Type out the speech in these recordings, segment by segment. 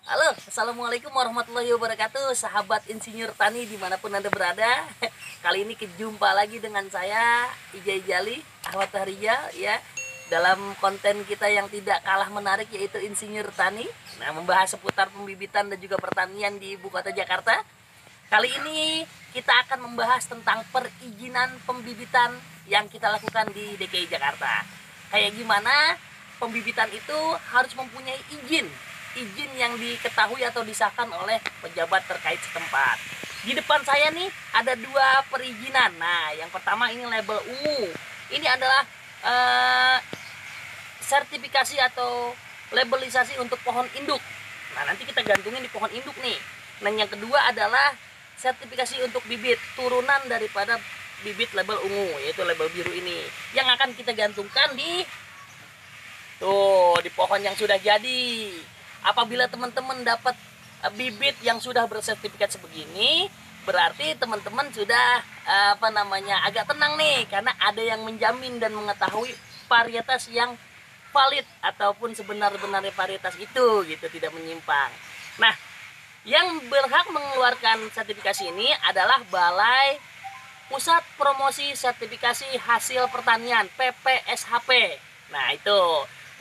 Halo, assalamualaikum warahmatullahi wabarakatuh, sahabat insinyur tani dimanapun anda berada. Kali ini kejumpa lagi dengan saya Ijai Jali Ahmad Rijal ya, dalam konten kita yang tidak kalah menarik yaitu insinyur tani. Nah, membahas seputar pembibitan dan juga pertanian di ibu kota Jakarta. Kali ini kita akan membahas tentang perizinan pembibitan yang kita lakukan di DKI Jakarta. Kayak gimana pembibitan itu harus mempunyai izin yang diketahui atau disahkan oleh pejabat terkait setempat. Di depan saya nih ada dua perizinan. Nah, yang pertama ini label ungu. Ini adalah sertifikasi atau labelisasi untuk pohon induk. Nah, nanti kita gantungin di pohon induk nih. Nah, yang kedua adalah sertifikasi untuk bibit, turunan daripada bibit label ungu, yaitu label biru ini, yang akan kita gantungkan di pohon yang sudah jadi. Apabila teman-teman dapat bibit yang sudah bersertifikat sebegini, berarti teman-teman sudah agak tenang nih, karena ada yang menjamin dan mengetahui varietas yang valid ataupun sebenar-benarnya varietas itu gitu, tidak menyimpang. Nah, yang berhak mengeluarkan sertifikasi ini adalah Balai Pusat Promosi Sertifikasi Hasil Pertanian (PPSHP). Nah, itu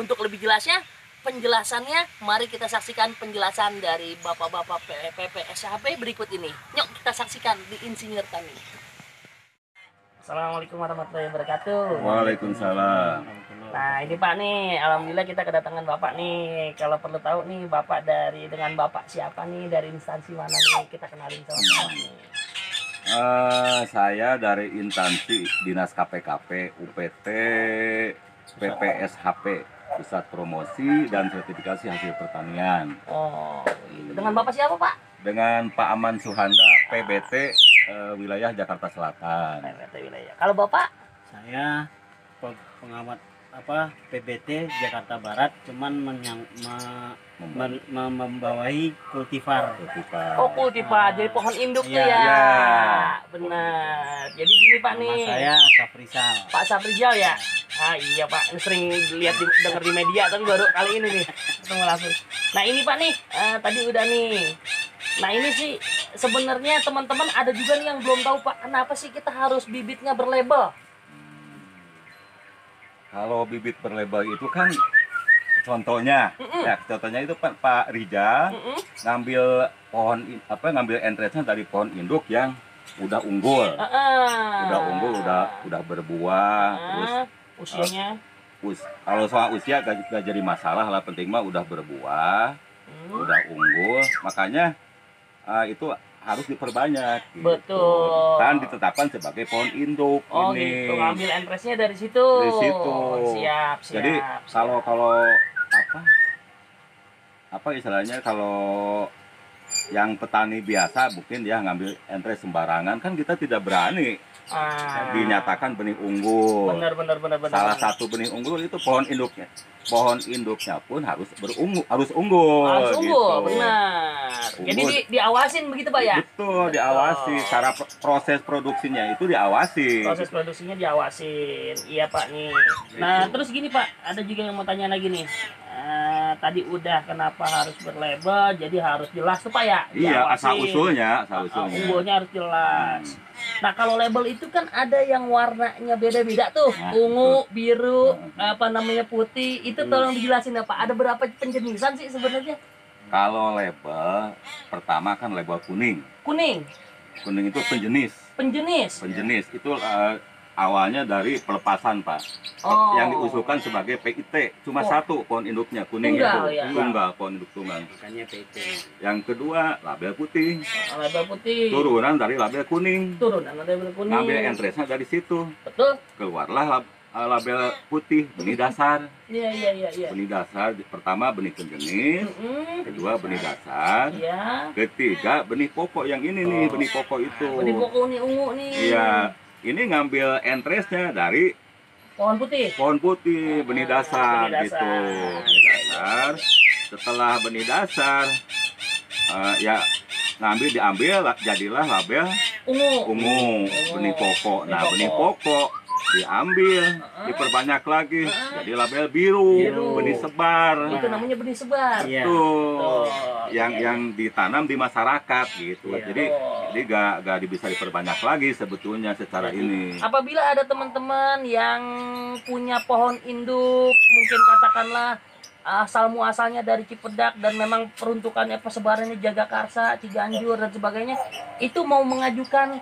untuk lebih jelasnya, penjelasannya, mari kita saksikan penjelasan dari bapak-bapak PPSHP berikut ini. Yuk kita saksikan di Insinyur Tani. Assalamualaikum warahmatullahi wabarakatuh. Waalaikumsalam. Nah, ini Pak nih, alhamdulillah kita kedatangan Bapak nih. Kalau perlu tahu nih, Bapak dengan Bapak siapa nih, dari instansi mana nih, kita kenalin sama Bapak nih. Saya dari instansi Dinas KPKP UPT PPSHP, Pusat Promosi dan Sertifikasi Hasil Pertanian. Oh, gitu. Dengan Bapak siapa, Pak? Dengan Pak Aman Suhanda, PBT wilayah Jakarta Selatan. PBT wilayah. Kalau Bapak? Saya pengamat PBT Jakarta Barat, cuman membawahi kultivar. Oh, kultivar, jadi pohon induk tuh ya. Ya. Benar. Jadi gini Pak Nama nih. saya Safrizal. Pak Safrizal ya. Ah iya Pak, sering lihat dengar di media, tapi baru kali ini nih ketemu langsung. Nah ini Pak nih, tadi udah nih. Nah ini sih sebenarnya teman-teman ada juga nih yang belum tahu Pak, kenapa sih kita harus bibitnya berlabel? Kalau bibit berlabel itu kan contohnya, ya contohnya itu Pak Rijal ngambil ngambil entresnya dari pohon induk yang udah unggul, udah berbuah, terus usianya. Kalau soal usia gak jadi masalah lah, penting mah udah berbuah, udah unggul, makanya itu harus diperbanyak. Gitu. Betul. Kan ditetapkan sebagai pohon induk. Oh ini. Gitu, ngambil entresnya dari situ. Dari situ. Siap. Jadi kalau apa istilahnya, kalau yang petani biasa mungkin dia ngambil entres sembarangan, kan kita tidak berani dinyatakan benih unggul. Benar. Salah satu benih unggul itu pohon induknya. Pohon induknya pun harus unggul. Harus unggul, gitu. Benar. Unggul. Jadi diawasin begitu Pak ya? Betul, diawasi. Cara proses produksinya itu diawasi. Proses produksinya diawasin. Iya Pak nih. Nah, terus gini Pak, ada juga yang mau tanya lagi nih. Tadi udah kenapa harus berlabel, jadi harus jelas tuh Pak ya? Iya, asal Diawasin. usulnya. Unggulnya harus jelas. Nah, kalau label itu kan ada yang warnanya beda-beda tuh, ungu, biru, putih. Itu tolong dijelasin ya Pak. Ada berapa penjenisan sih sebenarnya? Kalau label pertama kan label kuning. Kuning Kuning itu penjenis itu awalnya dari pelepasan Pak. Yang diusulkan sebagai PIT cuma satu pohon induknya, kuning Tunggal, itu ya? tunggal, pohon induk tunggal. Makanya PT. Yang kedua label putih, label putih. turunan dari label kuning. Label kuning. Ngambil entresnya dari situ. Betul. Keluarlah label putih, benih dasar. Iya. Benih dasar pertama benih penjenis, kedua benih dasar, Iya. ketiga benih pokok yang ini nih, benih pokok itu. Benih pokok nih ungu nih. Iya, ini ngambil entresnya dari Pohon putih. benih dasar, benih dasar. gitu. Benih dasar. Setelah benih dasar, ya diambil jadilah label Ungu. ungu, benih pokok. Nah, benih pokok diambil, diperbanyak lagi, jadi label biru, benih sebar. Itu namanya benih sebar. Iya. Tuh, Iya, yang ditanam di masyarakat gitu. Iya. Jadi gak bisa diperbanyak lagi sebetulnya secara ini. Apabila ada teman-teman yang punya pohon induk, mungkin katakanlah asal muasalnya dari Cipedak dan memang peruntukannya persebarannya Jagakarsa, Ciganjur dan sebagainya, itu mau mengajukan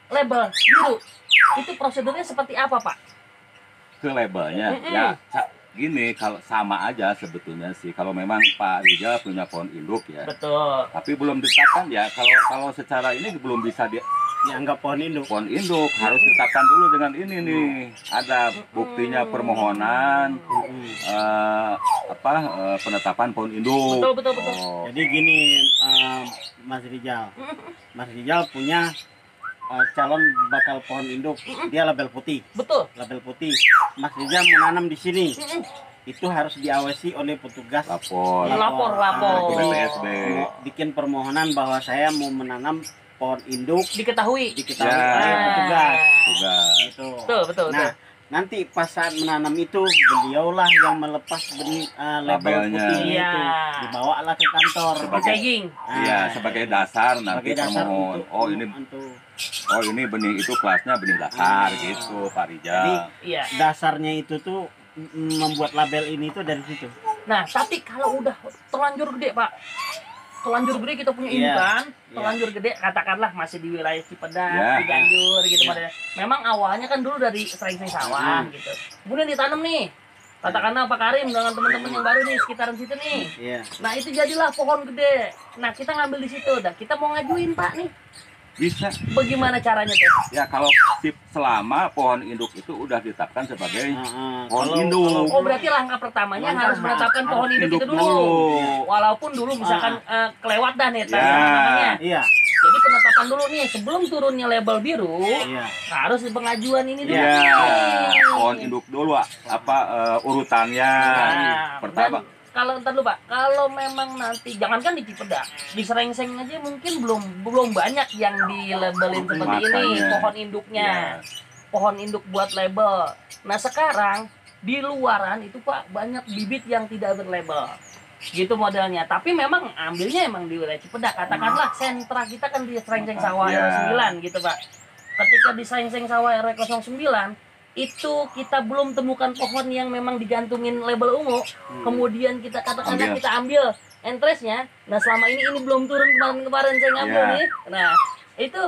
label biru, itu prosedurnya seperti apa, Pak? Ke labelnya ya gini, kalau sama aja sebetulnya sih, kalau memang Pak Rijal punya pohon induk ya, Betul. tapi belum ditetapkan ya, kalau secara ini belum bisa Dianggap pohon induk. pohon induk, harus ditetapkan dulu dengan ini nih, ada buktinya permohonan penetapan pohon induk. Betul. Oh, Jadi gini, Mas Rijal punya calon bakal pohon induk, dia label putih. Betul. Label putih. Mas Rijal menanam di sini. Itu harus diawasi oleh petugas. lapor. Lapor. Ke BPSB. Bikin permohonan bahwa saya mau menanam pohon induk, Diketahui. diketahui Ya. oleh petugas. Tugas. Gitu. Betul. Nah, nanti pas saat menanam itu beliaulah yang melepas benih label Labelnya. putih Iya. itu, dibawalah ke kantor. Tagging. Iya, sebagai dasar nanti Sebagai dasar permohon. untuk Oh ini benih itu kelasnya benih dasar gitu Pak Rijal. Iya. dasarnya itu tuh membuat label ini tuh dari situ. Nah, tapi kalau udah terlanjur gede, Pak. Terlanjur gede kita punya Iya. indukan, terlanjur gede katakanlah masih di wilayah Cipedak, Iya. Ciganjur gitu Iya. modalnya. Memang awalnya kan dulu dari sering-sering sawah gitu. Kemudian ditanam nih. Katakanlah Pak Karim dengan teman-teman yang baru nih sekitaran situ nih. Iya. Nah, itu jadilah pohon gede. Nah, kita ngambil di situ dan kita mau ngajuin, Pak nih. Bisa. Bagaimana caranya tuh? Ya kalau selama pohon induk itu udah ditetapkan sebagai pohon Kalau- induk. Oh, berarti langkah pertamanya Langkah harus menetapkan harus pohon induk itu induk dulu. dulu. Walaupun dulu misalkan kelewat dah nih Ya. namanya. Iya. Jadi penetapan dulu nih sebelum turunnya label biru Iya. harus di pengajuan ini dulu. Ya, nih. pohon induk dulu urutannya. Nah, Pertama. dan kalau ntar dulu Pak, kalau memang nanti jangankan di Cipedak, di Serengseng aja mungkin belum banyak yang dilabelin seperti ini Makanya. pohon induknya. Ya. Pohon induk buat label. Nah, sekarang di luaran itu Pak banyak bibit yang tidak berlabel. Gitu modelnya. Tapi memang ambilnya emang di wilayah Cipedak. Katakanlah sentra kita kan di Serengseng Sawah Ya. RW 9 gitu Pak. Ketika di Serengseng Sawah RW 09 itu kita belum temukan pohon yang memang digantungin label ungu. Kemudian kita katakanlah Ambil. kita ambil entresnya. Nah, selama ini belum turun kemarin saya ngambil Ya. nih. Nah, itu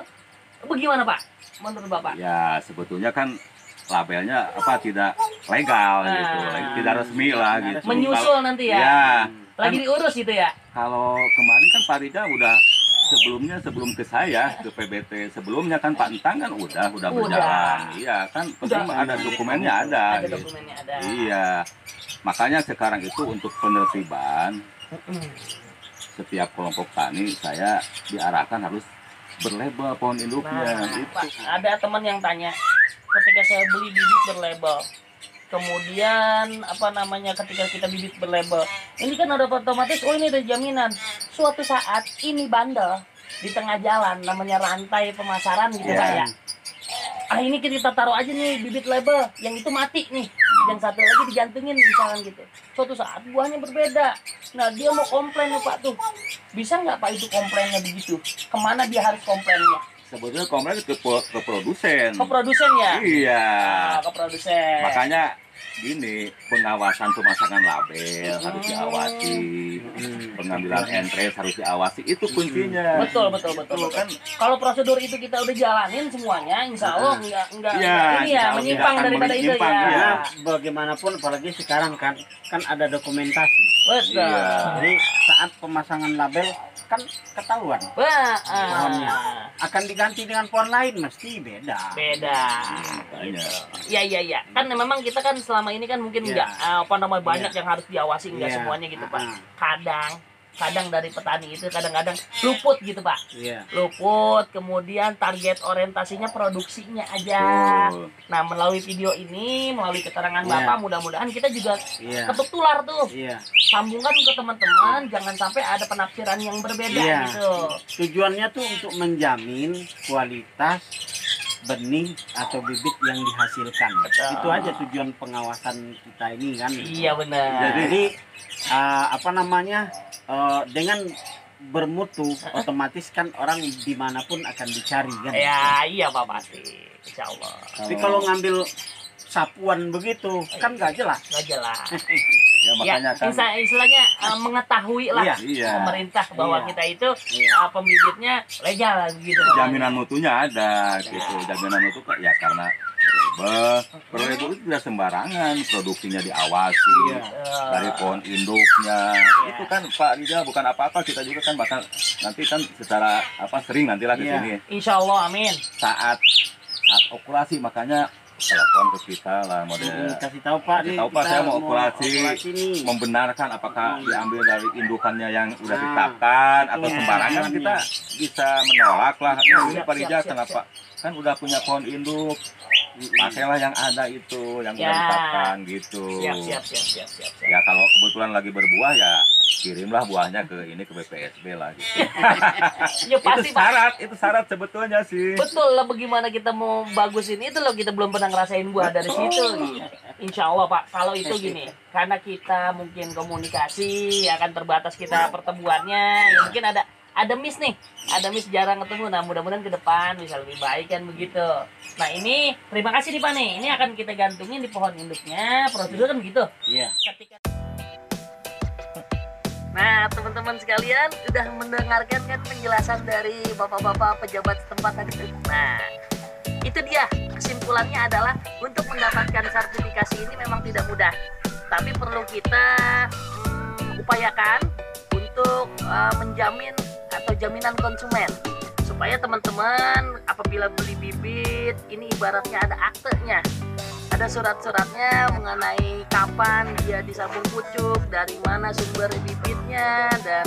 bagaimana Pak menurut Bapak? Ya sebetulnya kan labelnya tidak legal gitu, tidak resmi lah gitu. Menyusul nanti ya. Ya, Lagi diurus gitu ya. kalau kemarin kan Pak Rijal udah sebelum ke saya ke PBT sebelumnya kan Pak Entang kan udah berjalan. Iya kan, penting ada dokumennya ada. Ada gitu. dokumennya ada. Iya, makanya sekarang itu untuk penertiban setiap kelompok tani saya diarahkan harus berlabel pohon induknya. Nah, Gitu. Pak, ada teman yang tanya, ketika saya beli bibit berlabel, kemudian ketika kita bibit berlabel, ini kan ada otomatis, oh ini ada jaminan. Suatu saat ini bandel di tengah jalan, namanya rantai pemasaran gitu Pak ya. Ini kita taruh aja nih bibit label, yang itu mati nih, yang satu lagi digantungin misalkan gitu. Suatu saat buahnya berbeda. Nah dia mau komplain nih Pak tuh, bisa nggak Pak itu komplainnya begitu? Kemana dia harus komplainnya? Sebetulnya komplain ke produsen. Ke produsen ya? Iya. Ke produsen. Makanya gini, pengawasan pemasangan label harus diawasi, pengambilan entres harus diawasi, itu kuncinya. Betul. Kan Kalau prosedur itu kita udah jalanin semuanya, insya Allah enggak Iya, ini ya insya Allah menyimpang tidak akan daripada itu menyimpang, ya. iya. Karena bagaimanapun apalagi sekarang kan ada dokumentasi. Betul. Iya. Jadi saat pemasangan label kan ketahuan Wah, pohonnya akan diganti dengan pohon lain mesti beda. beda. Makanya. Iya. Kan memang kita kan selama ini kan mungkin Iya. enggak banyak Iya. yang harus diawasi, enggak Iya. semuanya gitu Pak. Ah. Kadang dari petani itu kadang-kadang luput gitu Pak. Iya. Luput, kemudian target orientasinya produksinya aja. Betul. Nah, melalui video ini, melalui keterangan Iya. Bapak, mudah-mudahan kita juga Iya. ketuk tular tuh. Iya. Sambungkan ke teman-teman, jangan sampai ada penafsiran yang berbeda Iya. gitu. Tujuannya tuh untuk menjamin kualitas benih atau bibit yang dihasilkan. Betul. Itu aja tujuan pengawasan kita ini kan. Iya benar. Jadi dengan bermutu otomatis kan orang dimanapun akan dicari kan. Ya iya Pak pasti, insya Allah. Tapi kalau ngambil sapuan begitu kan nggak jelas. Nggak jelas. Ya makanya Ya, kan istilahnya mengetahui lah iya. pemerintah bahwa Iya. kita itu Iya. pembibitnya legal gitu. jaminan mutunya ada gitu. Jaminan mutu ya karena Berlebel itu tidak sembarangan, produksinya diawasi. Iya. Dari pohon induknya itu kan Pak Rizal bukan apa-apa, kita juga kan bakal nanti kan secara sering nantilah ke Iya. sini Insya Allah, amin. saat operasi, makanya telepon ke kita lah model Kasih tahu Pak, kasih nih, tahu Pak, kita saya mau operasi nih. membenarkan apakah diambil dari indukannya yang udah ditetapkan atau itu sembarangan, tujuannya. kita bisa menolak lah. Ini Siap, Pak Rizal siap, kenapa kan udah punya pohon induk, pakailah yang ada itu yang udah Ya. ditetapkan gitu. Siap. Ya kalau kebetulan lagi berbuah ya kirimlah buahnya ke BPSB lah gitu. Ya pasti Pak. itu syarat sebetulnya sih. Betul lah, bagaimana kita mau bagus ini itu loh, kita belum pernah ngerasain buah dari situ. Insya Allah Pak, kalau itu gini, karena kita mungkin komunikasi akan terbatas kita pertemuannya, ya mungkin ada miss nih, jarang ketemu. Nah mudah-mudahan ke depan bisa lebih baik kan begitu. Nah ini terima kasih nih Pak nih, ini akan kita gantungin di pohon induknya, prosedur kan begitu. Iya. Nah teman-teman sekalian udah mendengarkan kan penjelasan dari bapak-bapak pejabat setempat tadi. Nah itu dia kesimpulannya adalah untuk mendapatkan sertifikasi ini memang tidak mudah, tapi perlu kita upayakan untuk menjamin atau jaminan konsumen supaya teman-teman apabila beli bibit ini ibaratnya ada aktenya, ada surat-suratnya mengenai kapan dia disabung pucuk, dari mana sumber bibitnya, dan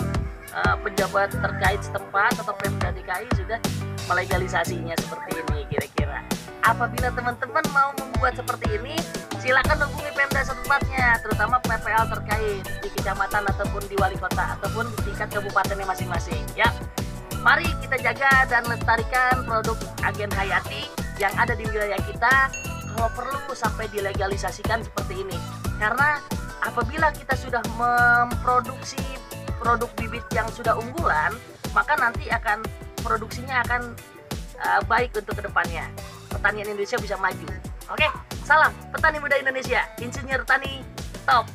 pejabat terkait setempat atau Pemda DKI sudah melegalisasinya seperti ini kira-kira. Apabila teman-teman mau membuat seperti ini, silakan hubungi Pemda setempatnya, terutama PPL terkait di kecamatan ataupun di wali kota ataupun di tingkat kabupatennya masing-masing. Ya, mari kita jaga dan lestarikan produk Agen Hayati yang ada di wilayah kita. Kalau perlu sampai dilegalisasikan seperti ini, karena apabila kita sudah memproduksi produk bibit yang sudah unggulan, maka nanti produksinya akan baik untuk kedepannya. Pertanian Indonesia bisa maju. Oke, salam petani muda Indonesia, insinyur tani top.